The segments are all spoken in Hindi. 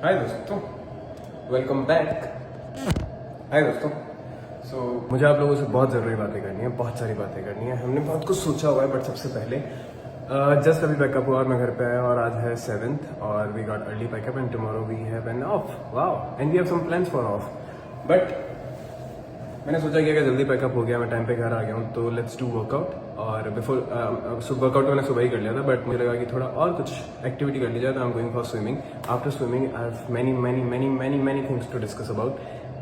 हाय दोस्तों, वेलकम बैक। हाय दोस्तों। मुझे आप लोगों से बहुत ज़रूरी बातें करनी है, बहुत सारी बातें करनी है। हमने बहुत कुछ सोचा हुआ है, बट सबसे पहले जस्ट अभी पैकअप हुआ और मैं घर पे आया और आज है 7th और we got early pack up and tomorrow we have an off. Wow, and we have some plans for off. But मैंने सोचा कि अगर जल्दी पैकअप हो गया, मैं टाइम पे घर आ गया हूँ, तो लेट्स डू वर्कआउट। और बिफोर वर्कआउट मैंने सुबह ही कर लिया था, बट मुझे लगा कि थोड़ा और कुछ एक्टिविटी कर ली जाए, तो I am going for swimming. After swimming I have many many many many many things to discuss about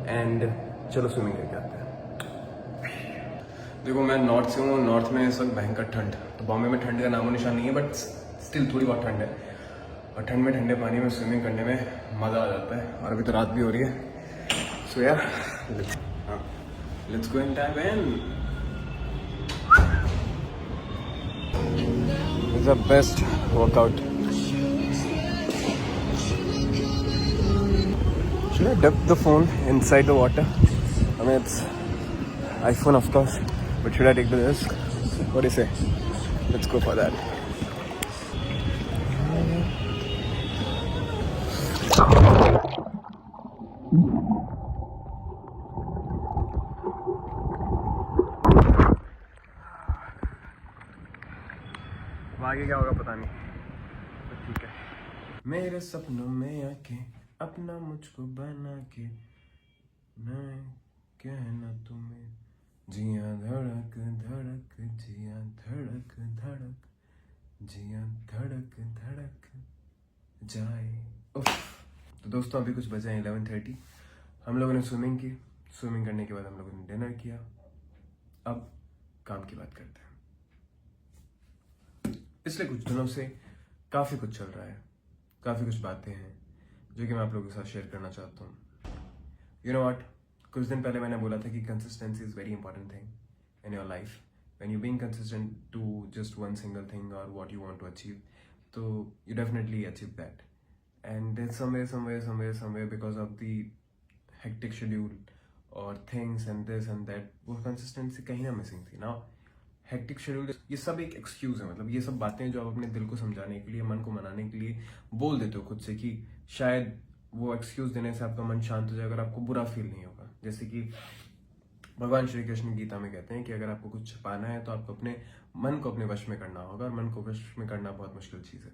and चलो स्विमिंग करके आते हैं। देखो, मैं नॉर्थ से हूँ, नॉर्थ में इस वक्त भयंकर ठंड, तो बॉम्बे में ठंड का नामो निशान नहीं है, बट स्टिल थोड़ी बहुत ठंड है। और ठंड में ठंडे पानी में स्विमिंग करने में मज़ा आ जाता है। और अभी तो रात भी हो रही है, सो यार let's go and dive in. It's the best workout. Should I dip the phone inside the water? I mean, it's iPhone, of course, but should I take the risk? What do you say? Let's go for that. आगे क्या होगा पता नहीं, तो ठीक है। मेरे सपनों में आके अपना मुझको बना के मैं कहना तुम्हें, जिया धड़क धड़क, जिया धड़क धड़क, जिया धड़क धड़क जाए। उफ। तो दोस्तों, अभी कुछ बजे 11:30। हम लोगों ने स्विमिंग की। स्विमिंग करने के बाद हम लोगों ने डिनर किया। अब काम की बात करते हैं। पिछले कुछ दिनों से काफ़ी कुछ चल रहा है, काफ़ी कुछ बातें हैं जो कि मैं आप लोगों के साथ शेयर करना चाहता हूँ। यू नो व्हाट, कुछ दिन पहले मैंने बोला था कि consistency is very important thing in your life. When you being consistent to just one single thing और what you want to achieve, तो you definitely achieve that. And somewhere because of the hectic schedule और things and this and that, वो कंसिस्टेंसी कहीं ना मिसिंग थी ना। हेक्टिक शेड्यूल, ये सब एक एक्सक्यूज है। मतलब ये सब बातें जो आप अपने दिल को समझाने के लिए, मन को मनाने के लिए बोल देते हो खुद से, कि शायद वो एक्सक्यूज देने से आपका मन शांत हो जाए, अगर आपको बुरा फील नहीं होगा। जैसे कि भगवान श्री कृष्ण गीता में कहते हैं कि अगर आपको कुछ पाना है तो आपको अपने मन को अपने वश में करना होगा, और मन को वश में करना बहुत मुश्किल चीज़ है।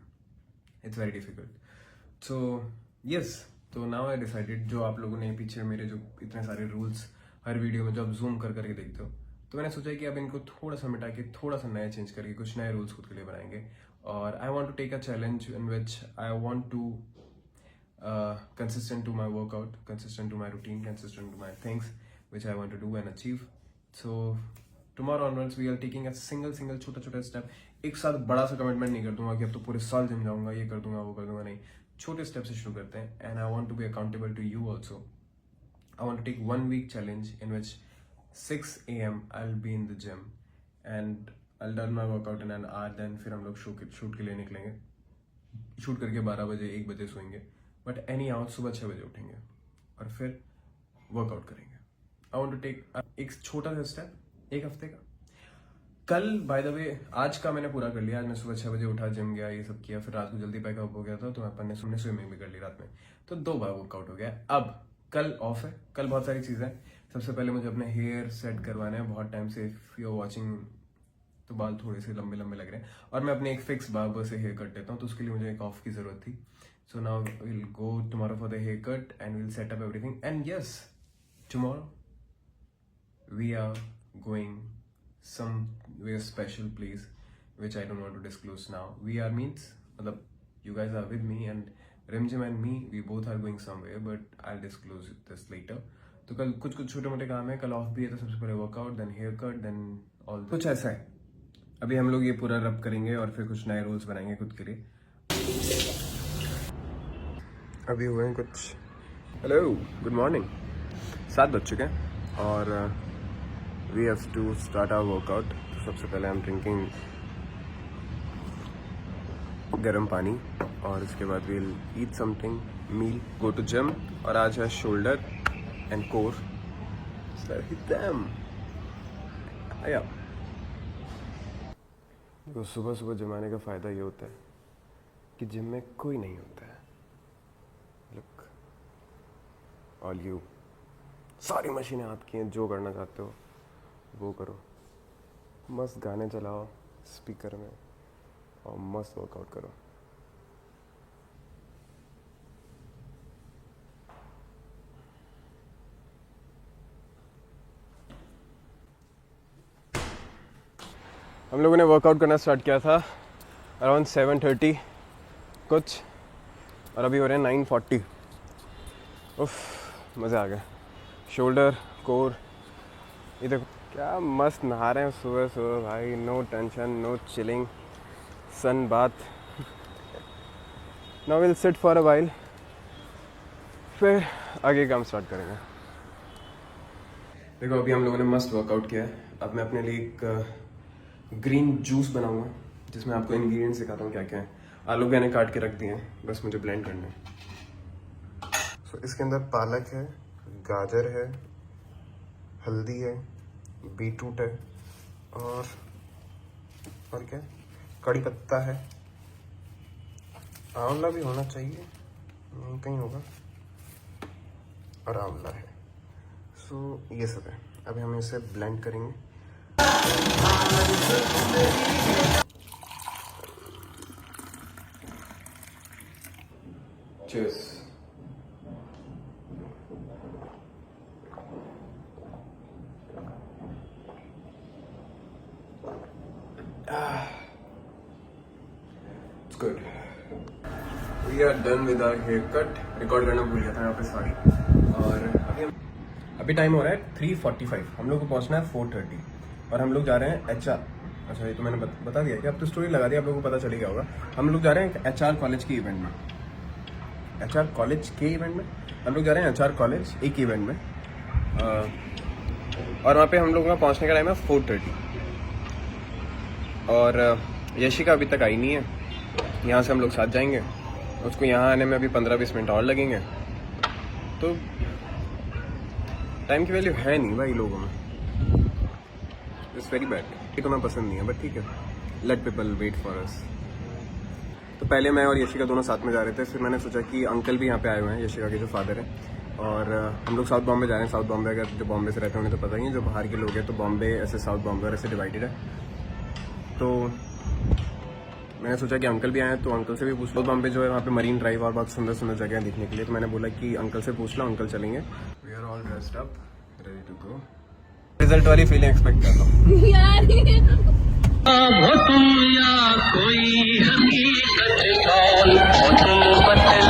It's very difficult. So yes, तो नाउ आई डिसाइडेड, जो आप लोगों ने पीछे मेरे जो इतने सारे रूल्स हर वीडियो में जो आप जूम कर करके देखते हो, तो मैंने सोचा कि अब इनको थोड़ा सा मिटा के थोड़ा सा नया चेंज करके कुछ नए रूल्स खुद के लिए बनाएंगे। और I want to take a challenge in which I want to consistent to my workout, consistent to my routine, consistent to my things which I want to do and achieve. So tomorrow onwards we are taking a single छोटा स्टेप। एक साथ बड़ा सा कमिटमेंट नहीं कर दूंगा कि अब तो पूरे साल जिम जाऊंगा, ये कर दूंगा, वो कर दूंगा, नहीं। छोटे स्टेप से शुरू करते हैं। And I want to be accountable to you also. I want to take 1 week challenge in which 6 a.m. I'll be in the gym and I'll done my workout in an hour. Then फिर हम लोग शूट के लिए निकलेंगे। शूट करके 12 बजे 1 बजे सोएंगे, बट एनी हाउ सुबह 6 बजे उठेंगे और फिर वर्कआउट करेंगे। आई वांट टू टेक एक छोटा सा स्टेप, एक हफ्ते का। कल बाय द वे आज का मैंने पूरा कर लिया। आज मैं सुबह 6 बजे उठा, जिम गया, ये सब किया, फिर रात को जल्दी पैकअप हो गया था, तो अपन ने स्विमिंग भी कर ली रात में, तो 2 बार वर्कआउट हो गया। अब कल ऑफ है। कल बहुत सारी चीज़ें हैं। सबसे पहले मुझे अपने हेयर सेट करवाने हैं। बहुत टाइम से इफ यू आर वॉचिंग तो बाल थोड़े से लंबे लंबे लग रहे हैं, और मैं अपने एक फिक्स बार्बर से हेयर कट लेता हूँ, तो उसके लिए मुझे एक ऑफ की जरूरत थी। So now will go tomorrow for the hair cut and will set up everything. And yes, tomorrow we are going somewhere special place which I don't want to disclose now. We are means मतलब you guys are with me and Rimjim and me, we both are going somewhere, but I'll disclose this later. तो कल कुछ छोटे मोटे काम है, कल ऑफ भी है, तो सबसे पहले workout, then hair cut, then all कुछ ऐसा है। अभी हम लोग ये पूरा रब करेंगे और फिर कुछ नए रूल्स बनाएंगे खुद के लिए। अभी हुए हैं कुछ, हेलो गुड मॉर्निंग, 7 बज चुके हैं और we have to start our workout. तो सबसे पहले I'm drinking गर्म पानी, और इसके बाद we'll eat something, meal, go to gym। और आज है शोल्डर एंड कोर। तो सुबह सुबह जिम आने का फ़ायदा ये होता है कि जिम में कोई नहीं होता है, मतलब ऑल यू, सारी मशीनें आपकी हैं, जो करना चाहते हो वो करो, मस्त गाने चलाओ स्पीकर में और मस्त वर्कआउट करो। हम लोगों ने वर्कआउट करना स्टार्ट किया था अराउंड 7:30 कुछ, और अभी हो रहे हैं 9:40। उफ, मज़ा आ गया। शोल्डर, कोर, ये देखो क्या मस्त नहा रहे हैं सुबह सुबह भाई, no tension, no chilling, sun bath. Now will sit for a while, फिर आगे काम स्टार्ट करेंगे। देखो अभी हम लोगों ने मस्त वर्कआउट किया है। अब मैं अपने लिए एक ग्रीन जूस बनाऊंगा जिसमें आपको इंग्रेडिएंट्स दिखाता हूँ क्या क्या है। आलू मैंने काट के रख दिए हैं, बस मुझे ब्लेंड करना है। सो इसके अंदर पालक है, गाजर है, हल्दी है, बीटरूट है और क्या, कड़ी पत्ता है, आंवला भी होना चाहिए, कहीं होगा, और आंवला है। सो ये सब है। अभी हम इसे ब्लेंड करेंगे। Cheers. It's good. We are done with our haircut. Record करना भूल गया था यहाँ पे, सॉरी। और अभी टाइम हो रहा है 3:45। हम लोग को पहुँचना है 4:30 और हम लोग जा रहे हैं HR। अच्छा ये तो मैंने बता दिया कि अब तो स्टोरी लगा दी, आप लोगों को पता चल गया होगा। हम लोग जा रहे हैं HR कॉलेज के इवेंट में। HR कॉलेज के इवेंट में हम लोग जा रहे हैं, HR कॉलेज एक इवेंट में, और वहाँ पे हम लोगों का पहुँचने का टाइम है 4:30। और यशिका अभी तक आई नहीं है, यहाँ से हम लोग साथ जाएंगे, उसको यहाँ आने में अभी 15-20 मिनट और लगेंगे। तो टाइम की वैल्यू है नहीं भाई लोगों में, इट्स वेरी बैड। ये तो मैं पसंद नहीं है, बट ठीक है, let people wait for us. तो पहले मैं और यशिका दोनों साथ में जा रहे थे, फिर मैंने सोचा कि अंकल भी यहाँ पे आए हुए हैं, यशिका के जो फादर हैं, और हम लोग साउथ बॉम्बे जा रहे हैं। साउथ बॉम्बे अगर जो बॉम्बे से रहते हैं उन्हें तो पता ही है, जो बाहर के लोग हैं तो बॉम्बे ऐसे साउथ बॉम्बे और ऐसे डिवाइडेड है। तो मैंने सोचा कि अंकल भी आए हैं तो अंकल से भी पूछ लो। बॉम्बे जो है वहाँ पे मरीन ड्राइव और बहुत सुंदर सुंदर जगह है देखने के लिए, तो मैंने बोला कि अंकल से पूछ लो, अंकल चलेंगे। We are all dressed up, ready to go. Result वाली फीलिंग एक्सपेक्ट कर लो। तुम या कोई हकीकत कौन, तुम बतला